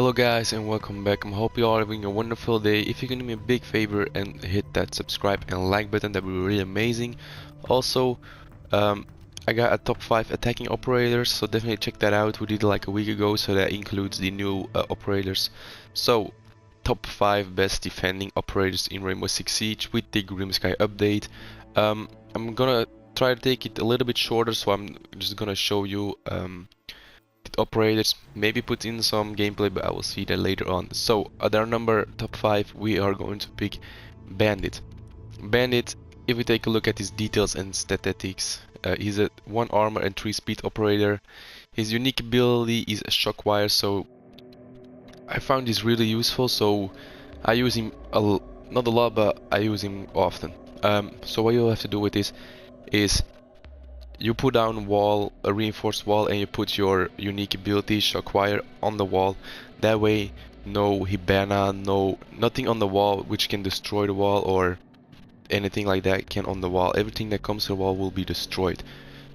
Hello guys and welcome back. I hope you all are having a wonderful day. If you can do me a big favor and hit that subscribe and like button, that would be really amazing. Also, I got a top 5 attacking operators, so definitely check that out. We did it like a week ago, so that includes the new operators. So, top 5 best defending operators in Rainbow Six Siege with the Grim Sky update. I'm gonna try to take it a little bit shorter, so I'm just gonna show you operators, maybe put in some gameplay, but I will see that later on. So at our number top 5 we are going to pick Bandit. Bandit, if we take a look at his details and statistics, he's a 1 armor and 3 speed operator. His unique ability is a shock wire, so I found this really useful, so I use him not a lot, but I use him often. So what you have to do with this is you put down a reinforced wall, and you put your unique ability shock wire on the wall. That way, no hibana, nothing on the wall which can destroy the wall or anything like that can on the wall. Everything that comes to the wall will be destroyed.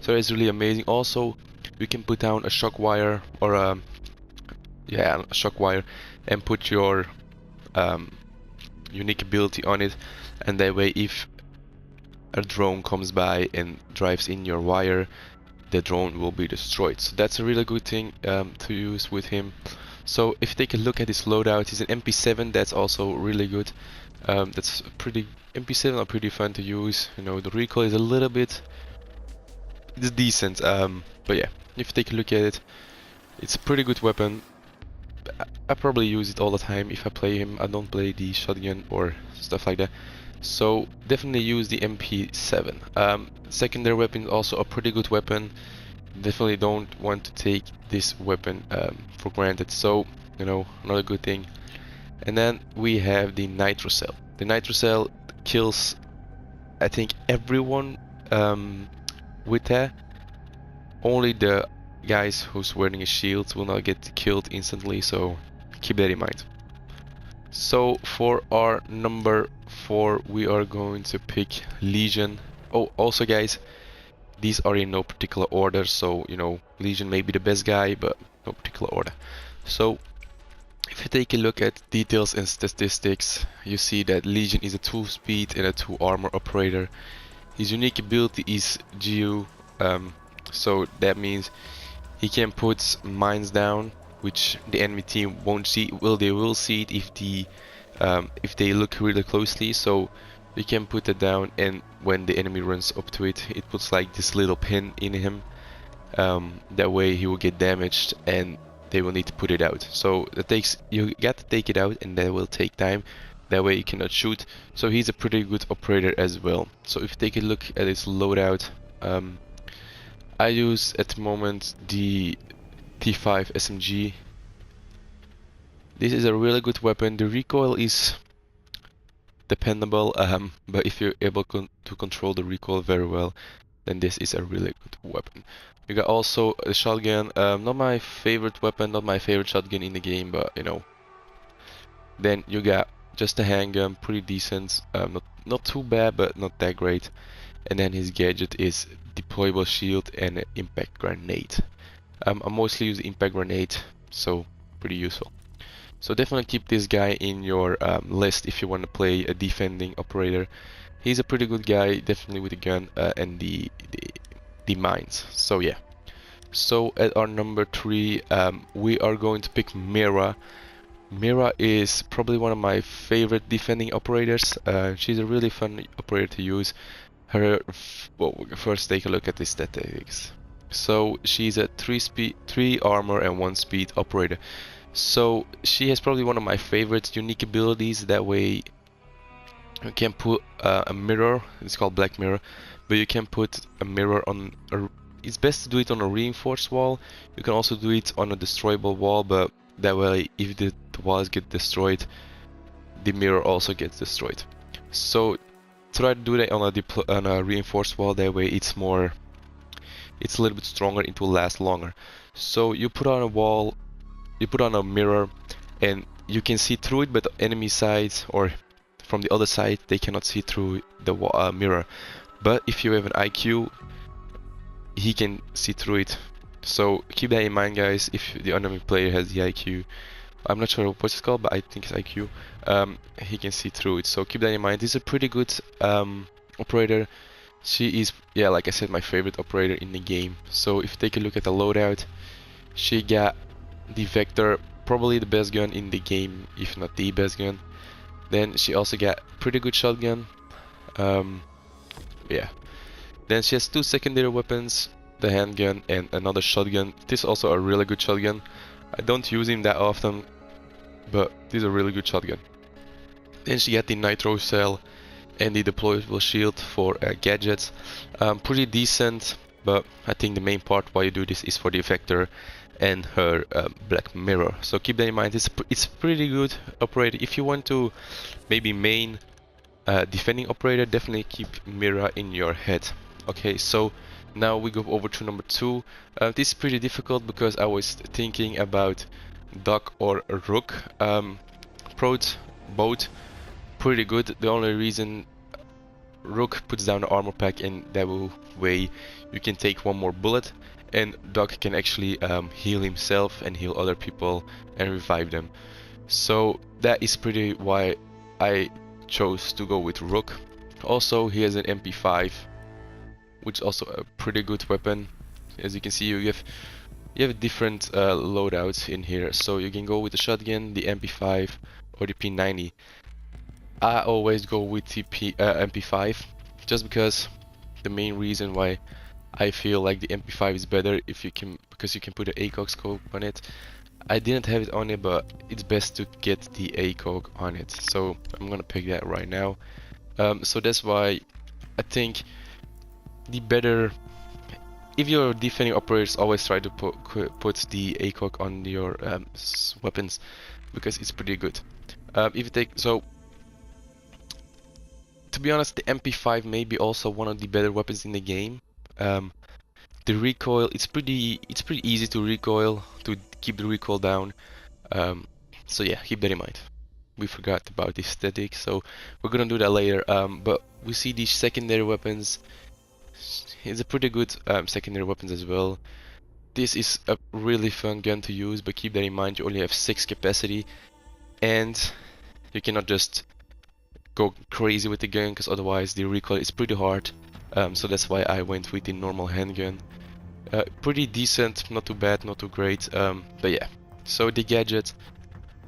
So it's really amazing. Also, you can put down a shock wire or a shock wire and put your unique ability on it, and that way if a drone comes by and drives in your wire, the drone will be destroyed. So that's a really good thing to use with him. So if you take a look at his loadout, he's an MP7. That's also really good. That's pretty. MP7 are pretty fun to use. You know, the recoil is a little bit, it's decent. But yeah, if you take a look at it, it's a pretty good weapon. I probably use it all the time if I play him. I don't play the shotgun or stuff like that. So definitely use the MP7. Secondary weapon is also a pretty good weapon. Definitely don't want to take this weapon for granted. So, you know, another good thing. And then we have the Nitro Cell. The Nitro Cell kills, I think, everyone with that. Only the guys who's wearing a shield will not get killed instantly, so keep that in mind. So for our number 4 we are going to pick Legion. Oh, also guys, these are in no particular order, so you know, Legion may be the best guy, but no particular order. So if you take a look at details and statistics, you see that Legion is a 2 speed and a 2 armor operator. His unique ability is GU, so that means he can put mines down, which the enemy team won't see. Well, they will see it if they look really closely. So you can put it down, and when the enemy runs up to it, it puts like this little pin in him. That way he will get damaged, and they will need to put it out. So you got to take it out, and that will take time. That way you cannot shoot. So he's a pretty good operator as well. So if you take a look at his loadout, I use at the moment the T5 SMG. This is a really good weapon. The recoil is dependable, but if you're able to control the recoil very well, then this is a really good weapon. You got also a shotgun. Not my favorite weapon, not my favorite shotgun in the game, but you know. Then you got just a handgun, pretty decent. Not too bad, but not that great. And then his gadget is deployable shield and an impact grenade. I mostly use impact grenade, so pretty useful. So definitely keep this guy in your list if you want to play a defending operator. He's a pretty good guy, definitely with the gun and the mines. So yeah. So at our number 3, we are going to pick Mira. Mira is probably one of my favorite defending operators. She's a really fun operator to use. Well, first take a look at the statistics. So she's a 3 armor and 1 speed operator. So she has probably one of my favorite unique abilities. That way you can put a mirror. It's called Black Mirror, but you can put a mirror on it's best to do it on a reinforced wall. You can also do it on a destroyable wall, but that way if the walls get destroyed, the mirror also gets destroyed. So try to do that on a reinforced wall. That way it's a little bit stronger, it will last longer. So you put on a wall, you put on a mirror, and you can see through it, but the enemy side or from the other side, they cannot see through the mirror. But if you have an IQ, he can see through it. So keep that in mind, guys. If the enemy player has the IQ, I'm not sure what it's called, but I think it's IQ. He can see through it. So keep that in mind. This is a pretty good operator. She is, yeah, like I said, my favorite operator in the game. So if you take a look at the loadout, she got the Vector, probably the best gun in the game, if not the best gun. Then she also got pretty good shotgun. Yeah. Then she has two secondary weapons, the handgun and another shotgun. This is also a really good shotgun. I don't use him that often, but this is a really good shotgun. Then she got the nitro cell and the deployable shield for gadgets. Pretty decent, but I think the main part why you do this is for the Vector and her black mirror. So keep that in mind. It's pretty good operator. If you want to maybe main defending operator, definitely keep mirror in your head. Okay, so now we go over to number 2. This is pretty difficult because I was thinking about Duck or Rook. Pros, both pretty good. The only reason Rook puts down the armor pack, and that way you can take one more bullet, and Duck can actually heal himself and heal other people and revive them. So that is pretty why I chose to go with Rook. Also, he has an MP5, which is also a pretty good weapon. As you can see, you have different loadouts in here, so you can go with the shotgun, the MP5, or the P90. I always go with the MP5, just because the main reason why I feel like the MP5 is better because you can put an ACOG scope on it. I didn't have it on it, but it's best to get the ACOG on it, so I'm gonna pick that right now. So that's why I think the better, if you're defending operators, always try to put the ACOG on your weapons, because it's pretty good. If you take, so to be honest, the MP5 may be also one of the better weapons in the game. The recoil, it's pretty easy to recoil, to keep the recoil down. So yeah, keep that in mind. We forgot about the static, so we're gonna do that later. But we see these secondary weapons. It's a pretty good secondary weapons as well. This is a really fun gun to use, but keep that in mind. You only have 6 capacity, and you cannot just go crazy with the gun, because otherwise the recoil is pretty hard. So that's why I went with the normal handgun. Pretty decent, not too bad, not too great, but yeah. So the gadget,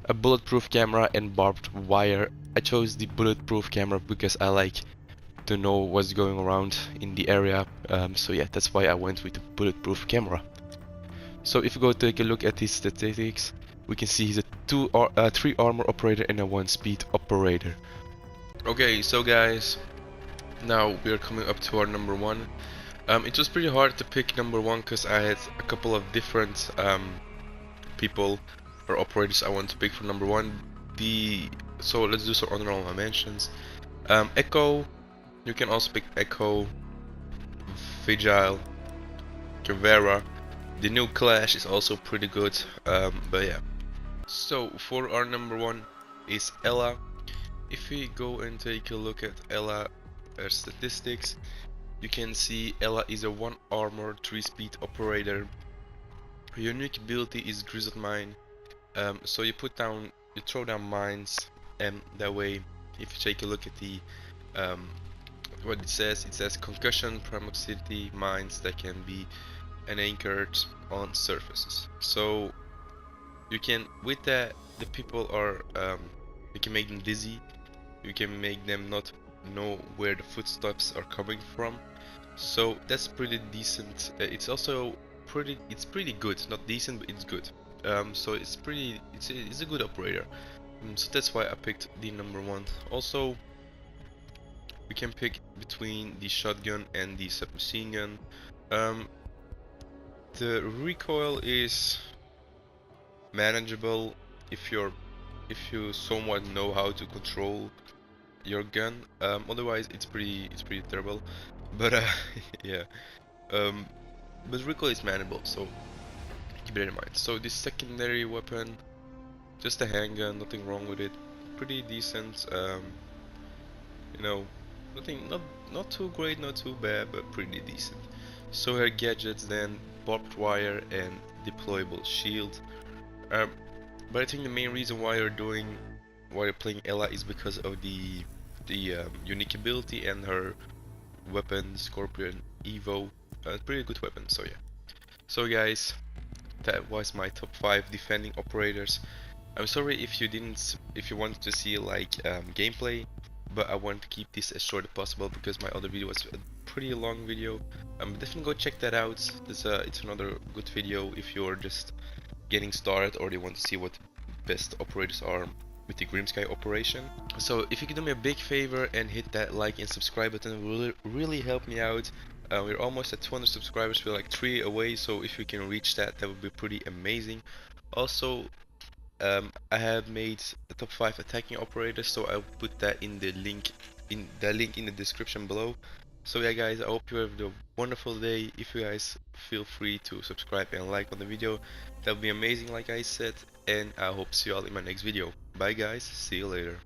a bulletproof camera and barbed wire. I chose the bulletproof camera because I like to know what's going around in the area, so yeah, that's why I went with the bulletproof camera. So if you go take a look at his statistics, we can see he's a 3 armor operator and a 1 speed operator. Okay, so guys, now we are coming up to our number 1. It was pretty hard to pick number 1 because I had a couple of different people or operators I want to pick for number 1. So let's do some honorable mentions. Echo, you can also pick Echo, Vigil, Guevara. The new Clash is also pretty good, but yeah. So for our number 1 is Ella. If we go and take a look at Ella statistics, you can see Ella is a 1 armor 3 speed operator. Her unique ability is Grizzled Mine. So you throw down mines, and that way, if you take a look at the what it says concussion proximity mines that can be anchored on surfaces. So you can, with that, the people are you can make them dizzy. You can make them not know where the footsteps are coming from. So that's pretty decent. It's also pretty good. Not decent, but it's good. So it's a good operator. So that's why I picked the number 1. Also, we can pick between the shotgun and the submachine gun. The recoil is manageable if you somewhat know how to control your gun. Otherwise it's pretty terrible, but yeah. But recoil is manageable, so keep it in mind. So this secondary weapon, just a handgun, nothing wrong with it, pretty decent. You know, not too great, not too bad, but pretty decent. So her gadgets then, barbed wire and deployable shield. But I think the main reason why you're playing Ella is because of the unique ability and her weapon, Scorpion Evo. Pretty good weapon. So yeah. So guys, that was my top 5 defending operators. I'm sorry if you wanted to see like gameplay, but I want to keep this as short as possible because my other video was a pretty long video. Definitely go check that out. It's another good video if you're just getting started or you want to see what best operators are with the Grimsky operation. So if you could do me a big favor and hit that like and subscribe button, it will really help me out. We're almost at 200 subscribers, we're like 3 away, so if we can reach that, that would be pretty amazing. Also, I have made the top 5 attacking operators, so I'll put that in the link in the description below. So yeah guys, I hope you have a wonderful day. If you guys feel free to subscribe and like on the video, that would be amazing like I said, and I hope to see you all in my next video. Bye guys, see you later.